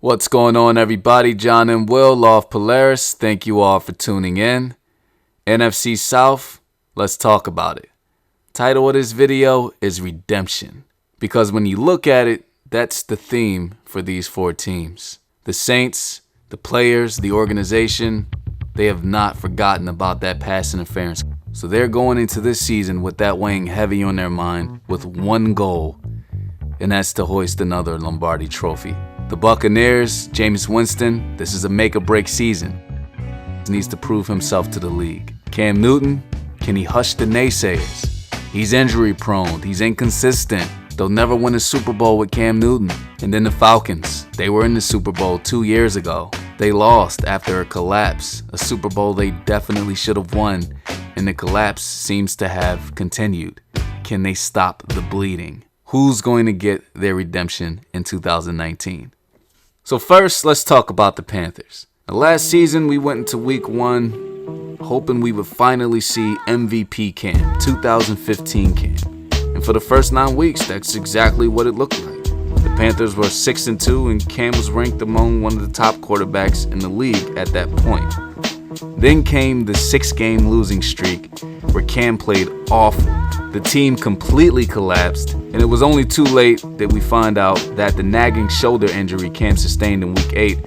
What's going on, everybody? John and Will, Law of Polaris. Thank you all for tuning in. NFC South, let's talk about it. Title of this video is Redemption, because when you look at it, that's the theme for these four teams. The Saints, the players, the organization, they have not forgotten about that pass interference. So they're going into this season with that weighing heavy on their mind with one goal, and that's to hoist another Lombardi trophy. The Buccaneers, Jameis Winston, this is a make-or-break season. He needs to prove himself to the league. Cam Newton, can he hush the naysayers? He's injury-prone, he's inconsistent. They'll never win a Super Bowl with Cam Newton. And then the Falcons, they were in the Super Bowl 2 years ago. They lost after a collapse, a Super Bowl they definitely should have won, and the collapse seems to have continued. Can they stop the bleeding? Who's going to get their redemption in 2019? So first, let's talk about the Panthers. Now, last season, we went into week 1 hoping we would finally see MVP Cam, 2015 Cam. And for the first 9 weeks, that's exactly what it looked like. The Panthers were 6-2, and Cam was ranked among one of the top quarterbacks in the league at that point. Then came the 6-game losing streak where Cam played awful. The team completely collapsed, and it was only too late that we find out that the nagging shoulder injury Cam sustained in week 8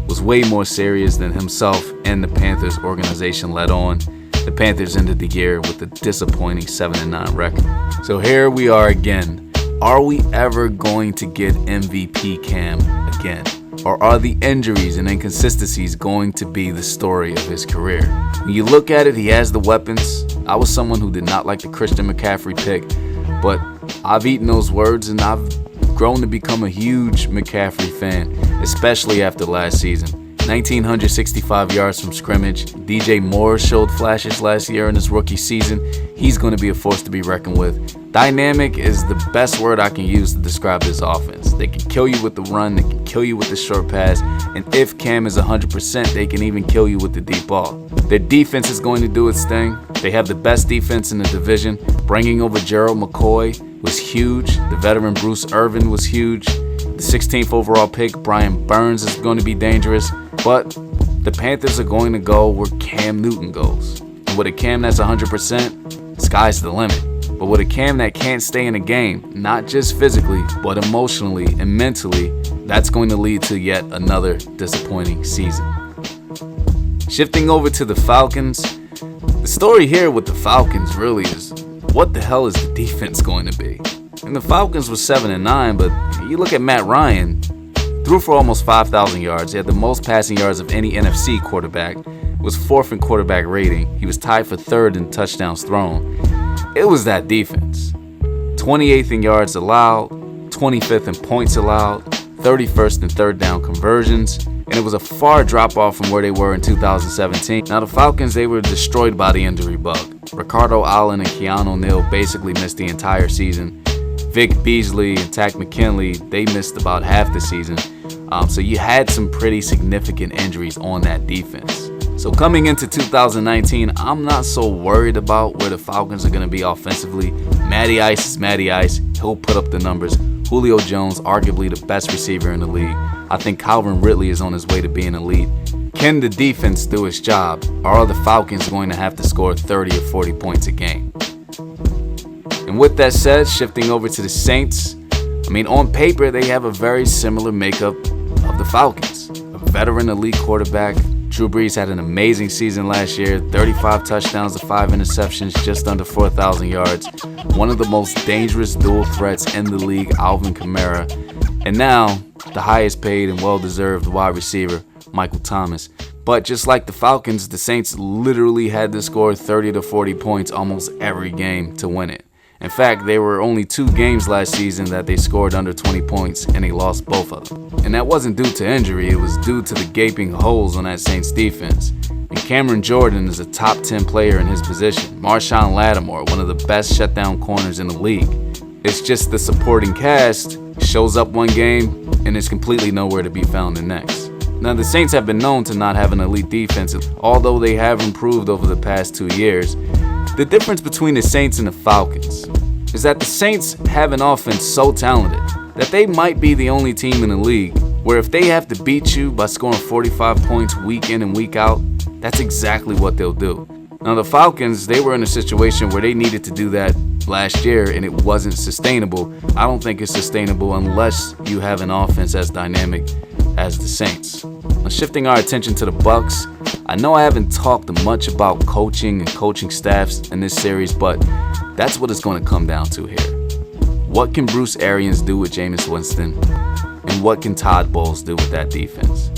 was way more serious than himself and the Panthers organization let on. The Panthers ended the year with a disappointing 7-9 record. So here we are again. Are we ever going to get MVP Cam again? Or are the injuries and inconsistencies going to be the story of his career? When you look at it, he has the weapons. I was someone who did not like the Christian McCaffrey pick, but I've eaten those words and I've grown to become a huge McCaffrey fan, especially after last season. 1,965 yards from scrimmage. DJ Moore showed flashes last year in his rookie season. He's going to be a force to be reckoned with. Dynamic is the best word I can use to describe this offense. They can kill you with the run, they can kill you with the short pass, and if Cam is 100%, they can even kill you with the deep ball. Their defense is going to do its thing. They have the best defense in the division. Bringing over Gerald McCoy was huge. The veteran Bruce Irvin was huge. The 16th overall pick, Brian Burns, is going to be dangerous. But the Panthers are going to go where Cam Newton goes. And with a Cam that's 100%, sky's the limit. But with a Cam that can't stay in a game, not just physically, but emotionally and mentally, that's going to lead to yet another disappointing season. Shifting over to the Falcons, the story here with the Falcons really is, what the hell is the defense going to be? And the Falcons were 7-9, but you look at Matt Ryan, threw for almost 5,000 yards. He had the most passing yards of any NFC quarterback. Was 4th in quarterback rating. He was tied for 3rd in touchdowns thrown. It was that defense. 28th in yards allowed, 25th in points allowed, 31st in third down conversions, and it was a far drop off from where they were in 2017. Now the Falcons, they were destroyed by the injury bug. Ricardo Allen and Keanu O'Neal basically missed the entire season. Vic Beasley and Takk McKinley, they missed about half the season. So you had some pretty significant injuries on that defense. So coming into 2019, I'm not so worried about where the Falcons are going to be offensively. Matty Ice is Matty Ice. He'll put up the numbers. Julio Jones, arguably the best receiver in the league. I think Calvin Ridley is on his way to being elite. Can the defense do its job? Or are the Falcons going to have to score 30 or 40 points a game? And with that said, shifting over to the Saints, on paper, they have a very similar makeup of the Falcons. A veteran elite quarterback. Drew Brees had an amazing season last year, 35 touchdowns to 5 interceptions, just under 4,000 yards. One of the most dangerous dual threats in the league, Alvin Kamara. And now, the highest paid and well-deserved wide receiver, Michael Thomas. But just like the Falcons, the Saints literally had to score 30 to 40 points almost every game to win it. In fact, there were only 2 games last season that they scored under 20 points, and they lost both of them. And that wasn't due to injury, it was due to the gaping holes on that Saints defense. And Cameron Jordan is a top 10 player in his position. Marshawn Lattimore, one of the best shutdown corners in the league. It's just the supporting cast shows up one game and is completely nowhere to be found the next. Now, the Saints have been known to not have an elite defense, although they have improved over the past 2 years. The difference between the Saints and the Falcons is that the Saints have an offense so talented that they might be the only team in the league where if they have to beat you by scoring 45 points week in and week out, that's exactly what they'll do. Now the Falcons, they were in a situation where they needed to do that last year and it wasn't sustainable. I don't think it's sustainable unless you have an offense as dynamic as the Saints. Now shifting our attention to the Bucs, I know I haven't talked much about coaching and coaching staffs in this series, but that's what it's going to come down to here. What can Bruce Arians do with Jameis Winston? And what can Todd Bowles do with that defense?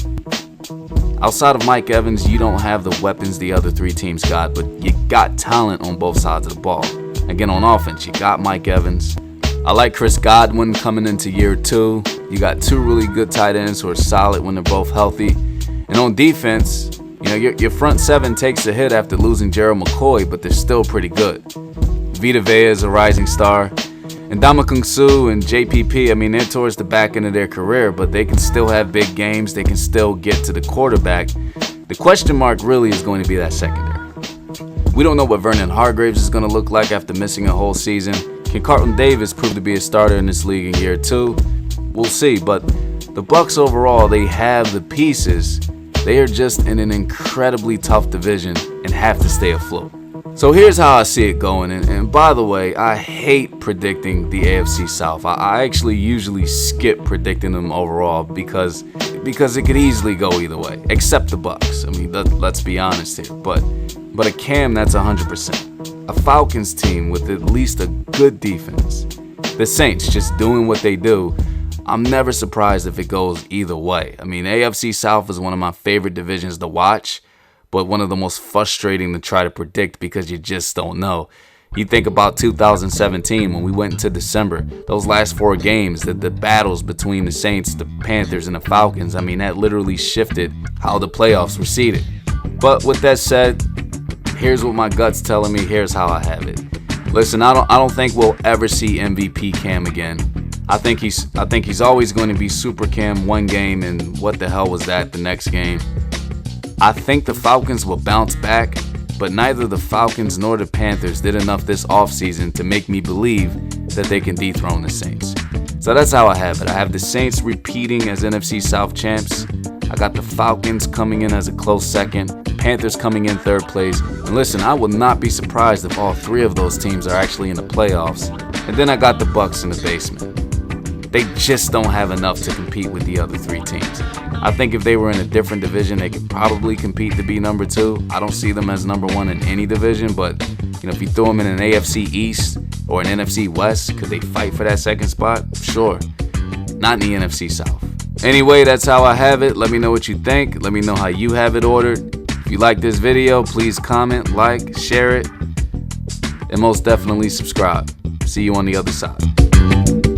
Outside of Mike Evans, you don't have the weapons the other three teams got, but you got talent on both sides of the ball. Again, on offense, you got Mike Evans. I like Chris Godwin coming into year 2. You got 2 really good tight ends who are solid when they're both healthy. And on defense, your front 7 takes a hit after losing Gerald McCoy, but they're still pretty good. Vita Vea is a rising star. And Ndamukong Suh and JPP, they're towards the back end of their career, but they can still have big games. They can still get to the quarterback. The question mark really is going to be that secondary. We don't know what Vernon Hargreaves is going to look like after missing a whole season. Can Carlton Davis prove to be a starter in this league in year 2? We'll see, but the Bucs overall, they have the pieces. They are just in an incredibly tough division and have to stay afloat. So here's how I see it going, and by the way, I hate predicting the AFC South. I actually usually skip predicting them overall because it could easily go either way, except the Bucs. Let's be honest here, but a Cam, that's 100%. A Falcons team with at least a good defense. The Saints just doing what they do. I'm never surprised if it goes either way. AFC South is one of my favorite divisions to watch, but one of the most frustrating to try to predict because you just don't know. You think about 2017 when we went into December, those last 4 games, the battles between the Saints, the Panthers, and the Falcons, that literally shifted how the playoffs were seeded. But with that said, here's what my gut's telling me, here's how I have it. Listen, I don't think we'll ever see MVP Cam again. I think he's always going to be Super Cam one game and what the hell was that the next game. I think the Falcons will bounce back, but neither the Falcons nor the Panthers did enough this offseason to make me believe that they can dethrone the Saints. So that's how I have it. I have the Saints repeating as NFC South champs. I got the Falcons coming in as a close second, Panthers coming in 3rd place. And listen, I would not be surprised if all 3 of those teams are actually in the playoffs. And then I got the Bucs in the basement. They just don't have enough to compete with the other 3 teams. I think if they were in a different division, they could probably compete to be number 2. I don't see them as number 1 in any division, but if you throw them in an AFC East or an NFC West, could they fight for that second spot? Sure. Not in the NFC South. Anyway, that's how I have it. Let me know what you think. Let me know how you have it ordered. If you like this video, please comment, like, share it, and most definitely subscribe. See you on the other side.